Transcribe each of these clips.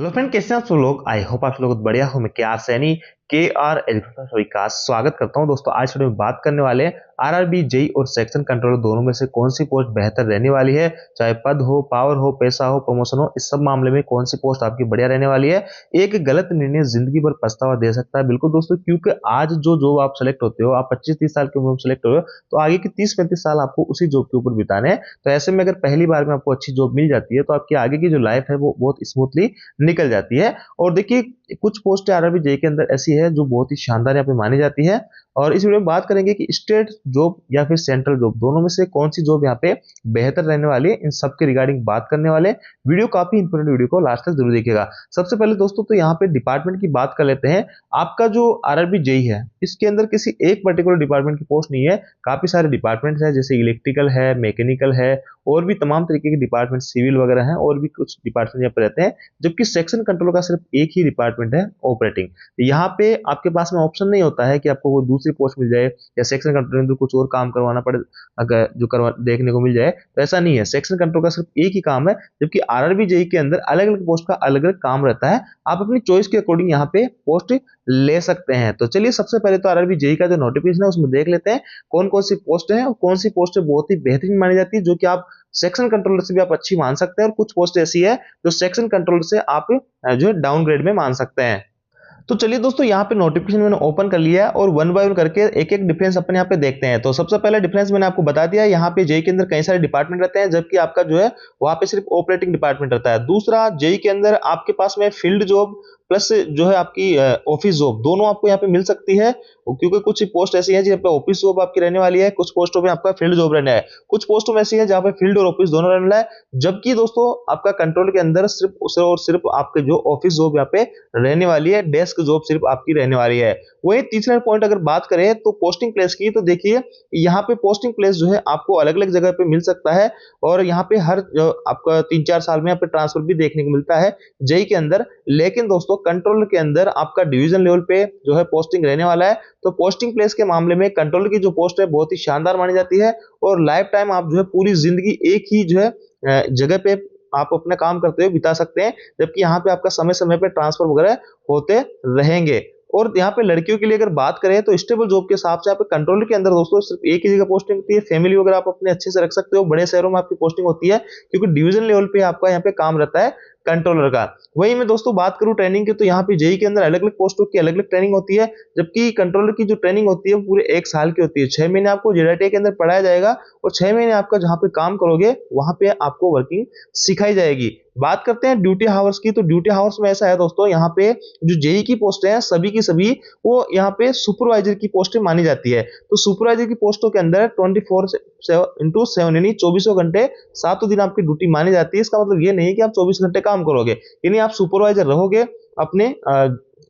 Hello friend, कैसे हैं आप सब लोग। आई होप आप लोग बढ़िया हो। मैं केआर सैनी केआर एजुकेशन सभी का स्वागत करता हूं। दोस्तों आज वीडियो में बात करने वाले हैं आरआरबी जेई और सेक्शन कंट्रोलर दोनों में से कौन सी पोस्ट बेहतर रहने वाली है। चाहे पद हो, पावर हो, पैसा हो, प्रमोशन हो, इस सब मामले में कौन सी पोस्ट आपकी बढ़िया रहने वाली है। एक गलत निर्णय जिंदगी भर पछतावा दे सकता है। बिल्कुल दोस्तों, क्योंकि आज जो जॉब आप सेलेक्ट होते हो, आप 25-30 साल की उम्र में सेलेक्ट हो, तो आगे के 30-35 साल आपको उसी जॉब के ऊपर बिताने हैं। तो ऐसे में अगर पहली बार में आपको अच्छी जॉब मिल जाती है तो आपकी आगे की जो लाइफ है वो बहुत स्मूथली निकल जाती है। और देखिए, कुछ पोस्ट आरआरबी जेई के अंदर ऐसी है जो बहुत ही शानदार यहाँ पे मानी जाती है। और इस वीडियो में बात करेंगे कि स्टेट जॉब या फिर सेंट्रल जॉब, दोनों में से कौन सी जॉब यहाँ पे बेहतर रहने वाली है। इन सब के रिगार्डिंग बात करने वाले। वीडियो काफी इंपोर्टेंट, वीडियो को लास्ट तक जरूर देखिएगा। सबसे पहले दोस्तों तो यहाँ पे डिपार्टमेंट की बात कर लेते हैं। आपका जो आरआरबी जेई है, इसके अंदर किसी एक पर्टिकुलर डिपार्टमेंट की पोस्ट नहीं है। काफी सारे डिपार्टमेंट है, जैसे इलेक्ट्रिकल है, मैकेनिकल है, और भी तमाम तरीके के डिपार्टमेंट, सिविल वगैरह हैं, और भी कुछ डिपार्टमेंट यहाँ पे रहते हैं। जबकि सेक्शन कंट्रोल का सिर्फ एक ही डिपार्टमेंट है, ऑपरेटिंग। यहाँ पे आपके पास में ऑप्शन नहीं होता है कि आपको कोई दूसरी पोस्ट मिल जाए या सेक्शन कंट्रोल में कुछ और काम करवाना पड़े, अगर जो करवा देखने को मिल जाए, तो ऐसा नहीं है। सेक्शन कंट्रोल का सिर्फ एक ही काम है, जबकि आरआरबी जेई के अंदर अलग अलग पोस्ट का अलग अलग काम रहता है। आप अपनी चॉइस के अकॉर्डिंग यहाँ पे पोस्ट ले सकते हैं। तो चलिए, सबसे पहले तो आरआरबी जेई का जो नोटिफिकेशन है उसमें देख लेते हैं कौन कौन सी पोस्ट है और कौन सी पोस्ट बहुत ही बेहतरीन मानी जाती है, जो कि आप सेक्शन कंट्रोलर से भी आप अच्छी मान सकते हैं, और कुछ पोस्ट ऐसी है जो सेक्शन कंट्रोलर से आप जो है डाउनग्रेड में मान सकते हैं। तो चलिए दोस्तों, यहाँ पे नोटिफिकेशन मैंने ओपन कर लिया है और वन बाय वन करके एक एक डिफरेंस अपन यहाँ पे देखते हैं। तो सबसे पहले डिफरेंस मैंने आपको बता दिया, यहाँ पे जेई के अंदर कई सारे डिपार्टमेंट रहते हैं, जबकि आपका जो है वहां पे सिर्फ ऑपरेटिंग डिपार्टमेंट रहता है। दूसरा, जेई के अंदर आपके पास में फील्ड जॉब प्लस जो है आपकी ऑफिस जॉब, दोनों आपको यहाँ पे मिल सकती है। क्योंकि कुछ पोस्ट ऐसी है जहाँ पे ऑफिस जॉब आपकी रहने वाली है, कुछ पोस्टों में आपका फील्ड जॉब रहना है, कुछ पोस्टों में ऐसी है जहाँ पे फील्ड और ऑफिस दोनों रहने वाला है। जबकि दोस्तों आपका कंट्रोल के अंदर सिर्फ और सिर्फ आपके जो ऑफिस जॉब यहाँ पे रहने वाली है, डेस्क जॉब सिर्फ आपकी रहने वाली है। वही तीसरा पॉइंट अगर बात करें तो पोस्टिंग प्लेस की, तो देखिए यहाँ पे पोस्टिंग प्लेस जो है आपको अलग अलग जगह पे मिल सकता है, और यहाँ पे हर आपका 3-4 साल में यहाँ पे ट्रांसफर भी देखने को मिलता है जेई के अंदर। लेकिन दोस्तों कंट्रोलर के अंदर आपका डिवीजन लेवल पे जो है पोस्टिंग रहने वाला है। तो पोस्टिंग प्लेस के मामले में कंट्रोलर की जो पोस्ट है बहुत ही शानदार मानी जाती है, और लाइफ टाइम आप जो है पूरी जिंदगी एक ही जो है जगह पे आप अपना काम करते हुए बिता सकते हैं। जबकि यहाँ पे आपका समय समय पे ट्रांसफर वगैरह होते रहेंगे। और यहाँ पे लड़कियों के लिए अगर बात करें तो स्टेबल जॉब के हिसाब से यहाँ पे कंट्रोल के अंदर दोस्तों सिर्फ एक ही जगह पोस्टिंग होती है। फैमिली वगैरह आप अपने अच्छे से रख सकते हो, बड़े शहरों में आपकी पोस्टिंग होती है, क्योंकि डिवीजन लेवल पे आपका यहाँ पे काम रहता है कंट्रोलर का। वही मैं दोस्तों बात करूं ट्रेनिंग की, तो यहाँ पे जेई के अंदर अलग अलग पोस्टों की अलग अलग ट्रेनिंग होती है। जबकि कंट्रोलर की जो ट्रेनिंग होती है वो पूरे 1 साल की होती है। 6 महीने आपको जेडीटी के अंदर पढ़ाया जाएगा, और 6 महीने आपका जहाँ पे काम करोगे वहां पे आपको वर्किंग सिखाई जाएगी। बात करते हैं ड्यूटी हावर्स की, तो ड्यूटी हावर्स में ऐसा है दोस्तों, यहाँ पे जो जेई की पोस्ट है सभी की सभी वो यहाँ पे सुपरवाइजर की पोस्ट मानी जाती है। तो सुपरवाइजर की पोस्टों के अंदर 24/7 यानी 24 घंटे 7 दिन आपकी ड्यूटी मानी जाती है। इसका मतलब ये नहीं कि आप 24 घंटे काम करोगे, यानी आप सुपरवाइजर रहोगे, अपने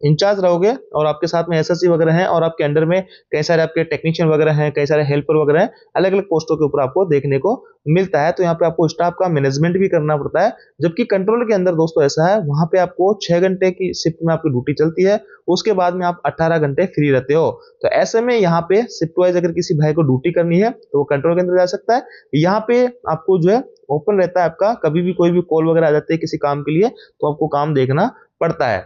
इंचार्ज रहोगे, और आपके साथ में एसएससी वगैरह हैं, और आपके अंडर में कई सारे आपके टेक्नीशियन वगैरह हैं, कई सारे हेल्पर वगैरह हैं, अलग अलग पोस्टों के ऊपर आपको देखने को मिलता है। तो यहाँ पे आपको स्टाफ का मैनेजमेंट भी करना पड़ता है। जबकि कंट्रोल के अंदर दोस्तों ऐसा है, वहां पे आपको 6 घंटे की शिफ्ट में आपकी ड्यूटी चलती है, उसके बाद में आप 18 घंटे फ्री रहते हो। तो ऐसे में यहाँ पे शिफ्ट वाइज अगर किसी भाई को ड्यूटी करनी है तो वो कंट्रोल के अंदर जा सकता है। यहाँ पे आपको जो है ओपन रहता है आपका, कभी भी कोई भी कॉल वगैरह आ जाती है किसी काम के लिए तो आपको काम देखना पड़ता है।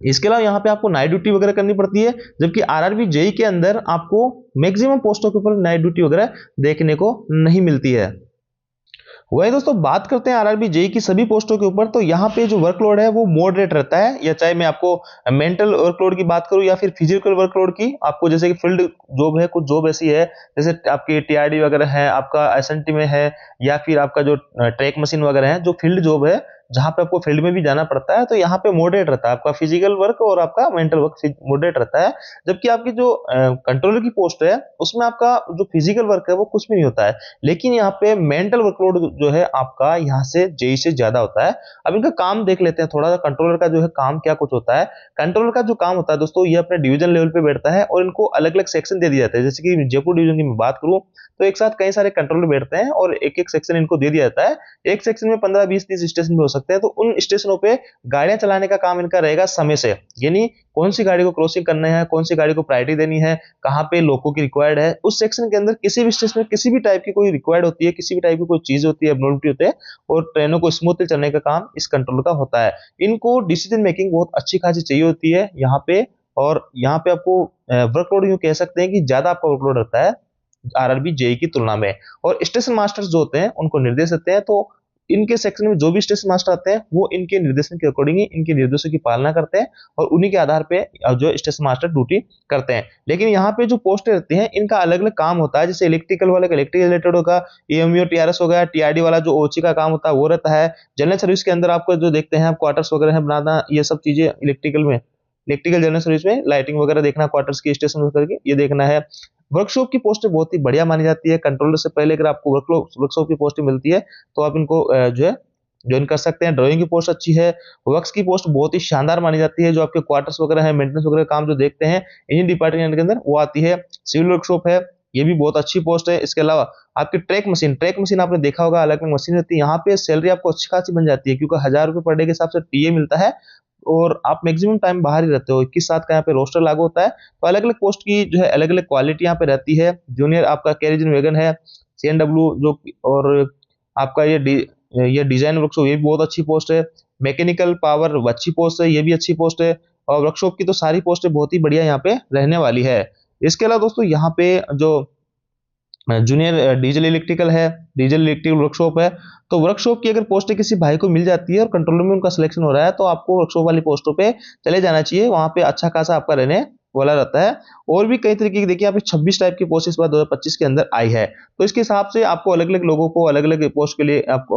इसके अलावा यहाँ पे आपको नाइट ड्यूटी वगैरह करनी पड़ती है। जबकि आरआरबी जेई के अंदर आपको मैक्सिमम पोस्टों के ऊपर नाइट ड्यूटी वगैरह देखने को नहीं मिलती है। वही दोस्तों बात करते हैं आरआरबी जेई की सभी पोस्टों के ऊपर, तो यहाँ पे जो वर्कलोड है वो मॉडरेट रहता है। या चाहे मैं आपको मेंटल वर्कलोड की बात करूं या फिर फिजिकल वर्कलोड की, आपको जैसे कि फील्ड जॉब है, कुछ जॉब ऐसी है जैसे आपकी टीआरडी वगैरह है, आपका एसएनटी में है, या फिर आपका जो ट्रैक मशीन वगैरह है, जो फील्ड जॉब है जहां पे आपको फील्ड में भी जाना पड़ता है, तो यहाँ पे मॉडरेट रहता है आपका फिजिकल वर्क और आपका मेंटल वर्क मॉडरेट रहता है। जबकि आपकी जो कंट्रोलर की पोस्ट है उसमें आपका जो फिजिकल वर्क है वो कुछ भी नहीं होता है, लेकिन यहाँ पे मेंटल वर्कलोड जो है आपका यहाँ से जेई से ज्यादा होता है। अब इनका काम देख लेते हैं थोड़ा सा, कंट्रोलर का जो है काम क्या कुछ होता है। कंट्रोलर का जो काम होता है दोस्तों, ये अपने डिवीजन लेवल पे बैठता है, और इनको अलग अलग सेक्शन दे दिए जाते हैं। जैसे कि जयपुर डिवीजन की मैं बात करूं तो एक साथ कई सारे कंट्रोलर बैठते हैं, और एक एक सेक्शन इनको दे दिया जाता है। एक सेक्शन में 15, 20, 30 स्टेशन भी हो सकते हैं। तो उन स्टेशनों पे गाड़ियां चलाने का काम इनका रहेगा समय से, यानी कौन सी गाड़ी को क्रॉसिंग करना है, कौन सी गाड़ी को प्रायोरिटी देनी है, कहाँ पे लोगों की रिक्वायर्ड है, उस सेक्शन के अंदर किसी भी स्टेशन में किसी भी टाइप की कोई रिक्वायर्ड होती है, किसी भी टाइप की कोई चीज होती है, एब्नॉर्मलिटी होती है, और ट्रेनों को स्मूथली चलने का काम इस कंट्रोलर का होता है। इनको डिसीजन मेकिंग बहुत अच्छी खासी चाहिए होती है यहाँ पे, और यहाँ पे आपको वर्कलोड यूं कह सकते हैं कि ज्यादा आपका वर्कलोड रहता है आरआरबी जेई की तुलना में। और स्टेशन मास्टर्स जो होते हैं उनको निर्देश देते हैं, तो इनके सेक्शन में जो भी स्टेशन मास्टर आते हैं वो इनके निर्देशन के अकॉर्डिंग ही इनके निर्देशों की पालना करते हैं और उन्हीं के आधार पे जो स्टेशन मास्टर ड्यूटी करते हैं। लेकिन यहाँ पे जो पोस्टें रहती हैं इनका अलग अलग काम होता है, जैसे इलेक्ट्रिकल वाले का इलेक्ट्रिकल रिलेटेड होगा, एएमयू टीआरएस हो गया, टीआरडी वाला जो ओची का काम होता है वो रहता है। जनरल सर्विस के अंदर आपको जो देखते हैं क्वार्टर्स वगैरह है बनाना, ये सब चीजें इलेक्ट्रिकल जनरल सर्विस में लाइटिंग वगैरह देखना, क्वार्टर्स की स्टेशन वगैरह की ये देखना है। वर्कशॉप की पोस्ट बहुत ही बढ़िया मानी जाती है। कंट्रोलर से पहले अगर आपको वर्कशॉप की पोस्ट मिलती है तो आप इनको जो है ज्वाइन कर सकते हैं। ड्राइंग की पोस्ट अच्छी है। वर्क्स की पोस्ट बहुत ही शानदार मानी जाती है। जो आपके क्वार्टर्स वगैरह है, मेंटेनेंस वगैरह काम जो देखते हैं इंजीनियरिंग डिपार्टमेंट के अंदर वो आती है। सिविल वर्कशॉप है, ये भी बहुत अच्छी पोस्ट है। इसके अलावा आपकी ट्रैक मशीन आपने देखा होगा, अलग अलग मशीन रहती है। यहाँ पे सैलरी आपको अच्छी खासी बन जाती है, क्योंकि 1000 रुपए पर डे के हिसाब से टीए मिलता है और आप मैक्सिमम टाइम बाहर ही रहते हो। 21/7 का यहाँ पे रोस्टर लागू होता है। तो अलग अलग पोस्ट की जो है अलग अलग क्वालिटी यहाँ पे रहती है। जूनियर आपका कैरिजन वैगन है, सीएनडब्ल्यू जो, और आपका ये डिजाइन वर्कशॉप ये भी बहुत अच्छी पोस्ट है। मैकेनिकल पावर अच्छी पोस्ट है, ये भी अच्छी पोस्ट है। और वर्कशॉप की तो सारी पोस्टें बहुत ही बढ़िया यहाँ पे रहने वाली है। इसके अलावा दोस्तों यहाँ पे जो जूनियर डीजल इलेक्ट्रिकल है, डीजल इलेक्ट्रिकल वर्कशॉप है, तो वर्कशॉप की अगर पोस्ट किसी भाई को मिल जाती है और कंट्रोलर में उनका सिलेक्शन हो रहा है तो आपको वर्कशॉप वाली पोस्टों पे चले जाना चाहिए। वहां पे अच्छा खासा आपका रहने वाला रहता है। और भी कई तरीके की देखिए यहाँ पे 26 टाइप की पोस्ट इस बार 2025 के अंदर आई है। तो इसके हिसाब से आपको अलग अलग लोगों को अलग अलग पोस्ट के लिए आप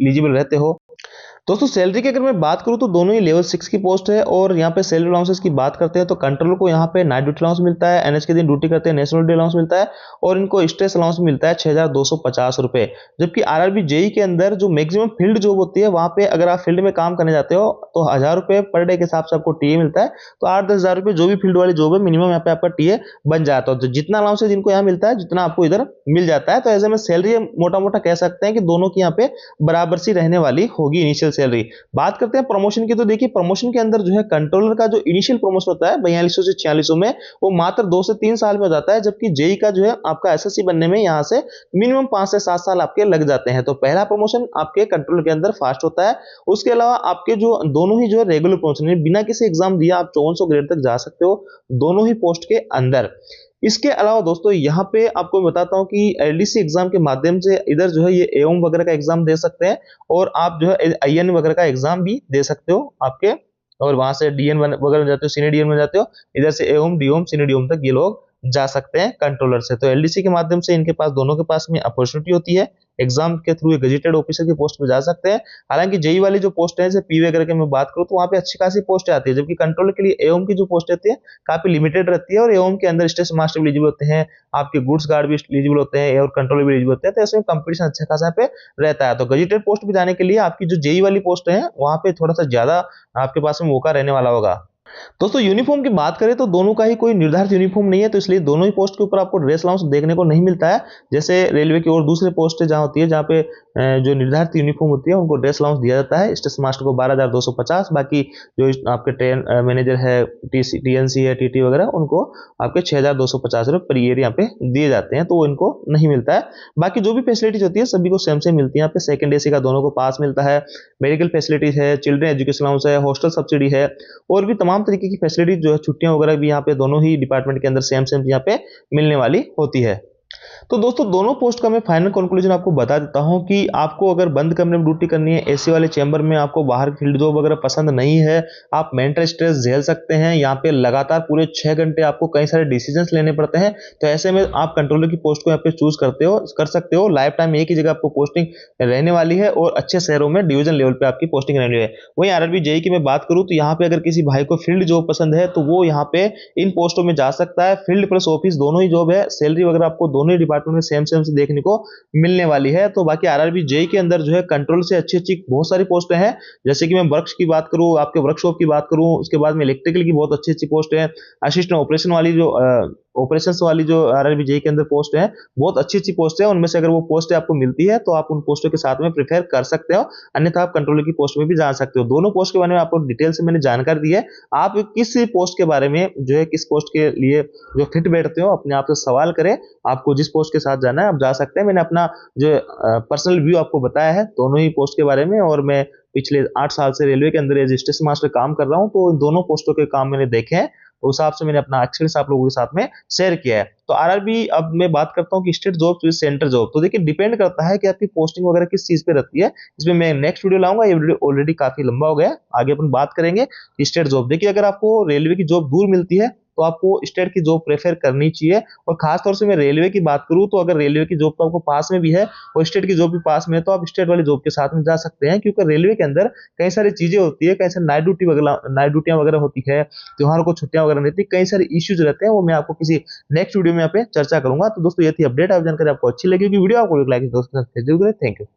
एलिजिबल रहते हो। दोस्तों सैलरी की अगर मैं बात करूं तो दोनों ही लेवल 6 की पोस्ट है। और यहाँ पे सैलरी अलाउंसेस की बात करते हैं तो कंट्रोलर को यहाँ पे नाइट ड्यूटी अलाउंस मिलता है, एनएच के दिन ड्यूटी करते हैं नेशनल डे अलाउंस मिलता है, और इनको स्ट्रेस अलाउंस मिलता है 6250 रुपए। जबकि आरआरबी जेई के अंदर जो मैक्सिमम फील्ड जॉब होती है वहां पे अगर आप फील्ड में काम करने जाते हो तो 1000 रुपए पर डे के हिसाब से आपको टीए मिलता है। तो 8-10 हजार रुपए जो भी फील्ड वाली जॉब है मिनिमम यहाँ पे आपका टीए बन जाता है। तो जितना अलाउंस है जिनको यहाँ मिलता है जितना आपको इधर मिल जाता है। तो ऐसे में सैलरी मोटा मोटा कह सकते हैं कि दोनों की यहाँ पे बराबर सी रहने वाली होगी इनिशियल सैलरी। बात करते हैं प्रमोशन की, तो देखिए प्रमोशन के अंदर जो है कंट्रोलर का जो इनिशियल प्रमोशन होता है 4200 से 4600 में, वो मात्र 2 से 3 साल में हो जाता है। जबकि जेई का जो है आपका एसएससी बनने में यहां से मिनिमम 5 से 7 साल आपके लग जाते हैं। तो पहला प्रमोशन आपके कंट्रोलर के अंदर फास्ट होता है। उसके अलावा आपके जो दोनों ही जो है रेगुलर प्रमोशन बिना किसी एग्जाम दिया आप 5400 ग्रेड तक जा सकते हो दोनों ही पोस्ट के अंदर। इसके अलावा दोस्तों यहाँ पे आपको बताता हूँ कि एलडीसी एग्जाम के माध्यम से इधर जो है ये एओम वगैरह का एग्जाम दे सकते हैं, और आप जो है आईएन वगैरह का एग्जाम भी दे सकते हो आपके, और वहां से डीएन वगैरह में जाते हो, सीनियर डीएन में जाते हो, इधर से एओम डीओम सीनियर डीओम तक ये लोग जा सकते हैं कंट्रोलर से। तो एलडीसी के माध्यम से इनके पास दोनों के पास में अपॉर्चुनिटी होती है, एग्जाम के थ्रू गजेटेड ऑफिसर की पोस्ट पे जा सकते हैं। हालांकि जेई वाली जो पोस्ट है जैसे पी वगैरह की मैं बात करूं तो वहां पे अच्छी खासी पोस्ट आती है, जबकि कंट्रोलर के लिए एओम की जो पोस्ट रहती है काफी लिमिटेड रहती है। और एओम के अंदर स्टेशन मास्टर भी एलिजिबल होते हैं, आपके गुड्स गार्ड भी एलिजिबल होते हैं, और कंट्रोलर भी एलिजिबल होते हैं। तो इसमें कंपटीशन अच्छा खासा पे रहता है। तो गजेटेड पोस्ट पे जाने के लिए आपकी जो जेई वाली पोस्ट है वहां पे थोड़ा सा ज्यादा आपके पास में मौका रहने वाला होगा। दोस्तों यूनिफॉर्म की बात करें तो दोनों का ही कोई निर्धारित यूनिफॉर्म नहीं है, तो इसलिए दोनों ही पोस्ट के ऊपर आपको ड्रेस अलाउंस देखने को नहीं मिलता है। जैसे रेलवे की और दूसरे पोस्ट जहां होती है जहां पे जो निर्धारित यूनिफॉर्म होती है उनको ड्रेस अलाउंस दिया जाता है। स्टेशन मास्टर को 12250, बाकी जो आपके ट्रेन मैनेजर है, टीएनसी है, टीटी वगैरह, उनको आपके 6250 रुपए पर ईयर यहाँ पे दिए जाते हैं, तो वो इनको नहीं मिलता है। बाकी जो भी फैसिलिटीज होती है सभी को सेम मिलती है। यहाँ पे सेकंड एसी का दोनों को पास मिलता है, मेडिकल फैसिलिटीज है, चिल्ड्रन एजुकेशन अलाउंस है, हॉस्टल सब्सिडी है, और भी तमाम तरीके की फैसिलिटीज जो है, छुट्टियां वगैरह भी यहाँ पे दोनों ही डिपार्टमेंट के अंदर सेम यहाँ पे मिलने वाली होती है। तो दोस्तों दोनों पोस्ट का मैं फाइनल कंक्लूजन आपको बता देता हूं कि आपको अगर बंद कमरे में ड्यूटी करनी है, एसी वाले चैम्बर में, आपको बाहर फील्ड जॉब वगैरह पसंद नहीं है, आप मेंटल स्ट्रेस झेल सकते हैं, यहाँ पे लगातार पूरे 6 घंटे आपको कई सारे डिसीजंस लेने पड़ते हैं, तो ऐसे में आप कंट्रोलर की पोस्ट को यहाँ पे चूज कर सकते हो। लाइफ टाइम एक ही जगह आपको पोस्टिंग रहने वाली है और अच्छे शहरों में डिवीजन लेवल पे आपकी पोस्टिंग रहने वाली है। वहीं आरआरबी जेई की मैं बात करूं तो यहाँ पे अगर किसी भाई को फील्ड जॉब पसंद है तो वो यहाँ पे इन पोस्टों में जा सकता है। फील्ड प्लस ऑफिस दोनों ही जॉब है, सैलरी वगैरह आपको दोनों ही डिपार्टमेंट में सेम से देखने को मिलने वाली है। तो बाकी आरआरबी जेई के अंदर जो है कंट्रोल से अच्छी अच्छी बहुत सारी पोस्टें हैं, जैसे कि मैं वर्क्स की बात करूं, आपके वर्कशॉप की बात करूं, उसके बाद में इलेक्ट्रिकल की बहुत अच्छी अच्छी पोस्ट है, असिस्टेंट ऑपरेशन वाली जो ऑपरेशंस वाली जो आरआरबी जेई के अंदर पोस्ट है, बहुत अच्छी पोस्ट है। उनमें से अगर वो पोस्ट आपको मिलती है तो आप उन पोस्टों के साथ में प्रिफेयर कर सकते हो, अन्यथा आप कंट्रोलर की पोस्ट में भी जा सकते हो। दोनों पोस्ट के बारे में आपको डिटेल से मैंने जानकारी दी है। आप किस पोस्ट के बारे में जो है, किस पोस्ट के लिए जो फिट बैठते हो, अपने आप से सवाल करें। आपको जिस पोस्ट के साथ जाना है आप जा सकते हैं। मैंने अपना जो पर्सनल व्यू आपको बताया है दोनों ही पोस्ट के बारे में, और मैं पिछले 8 साल से रेलवे के अंदर एज स्टेशन मास्टर काम कर रहा हूं, तो इन दोनों पोस्टों के काम मैंने देखे हैं, तो उस हिसाब से मैंने अपना एक्सपीरियंस आप लोगों के साथ में शेयर किया है। तो आरआरबी, अब मैं बात करता हूं कि state job to centre job, तो देखिए डिपेंड करता है कि आपकी पोस्टिंग वगैरह किस चीज पे रहती है। इसमें मैं नेक्स्ट वीडियो लाऊंगा, ये वीडियो ऑलरेडी काफी लंबा हो गया, आगे अपन बात करेंगे स्टेट जॉब। देखिए अगर आपको रेलवे की जॉब दूर मिलती है तो आपको स्टेट की जॉब प्रेफर करनी चाहिए। और खासतौर से मैं रेलवे की बात करूं तो अगर रेलवे की जॉब तो आपको पास में भी है और स्टेट की जॉब भी पास में है, तो आप स्टेट वाली जॉब के साथ में जा सकते हैं, क्योंकि रेलवे के अंदर कई सारी चीजें होती है, कई सारी नाइट ड्यूटियां वगैरह होती है, त्योहारों को छुट्टियां वगैरह रहती है, कई सारे इश्यूज रहते हैं, वो मैं आपको किसी नेक्स्ट वीडियो में यहाँ पे चर्चा करूंगा। तो दोस्तों ये थी अपडेट। आप जानकारी आपको अच्छी लगी वीडियो, आपको लाइक दोस्तों के साथ शेयर जरूर करें। Thank you.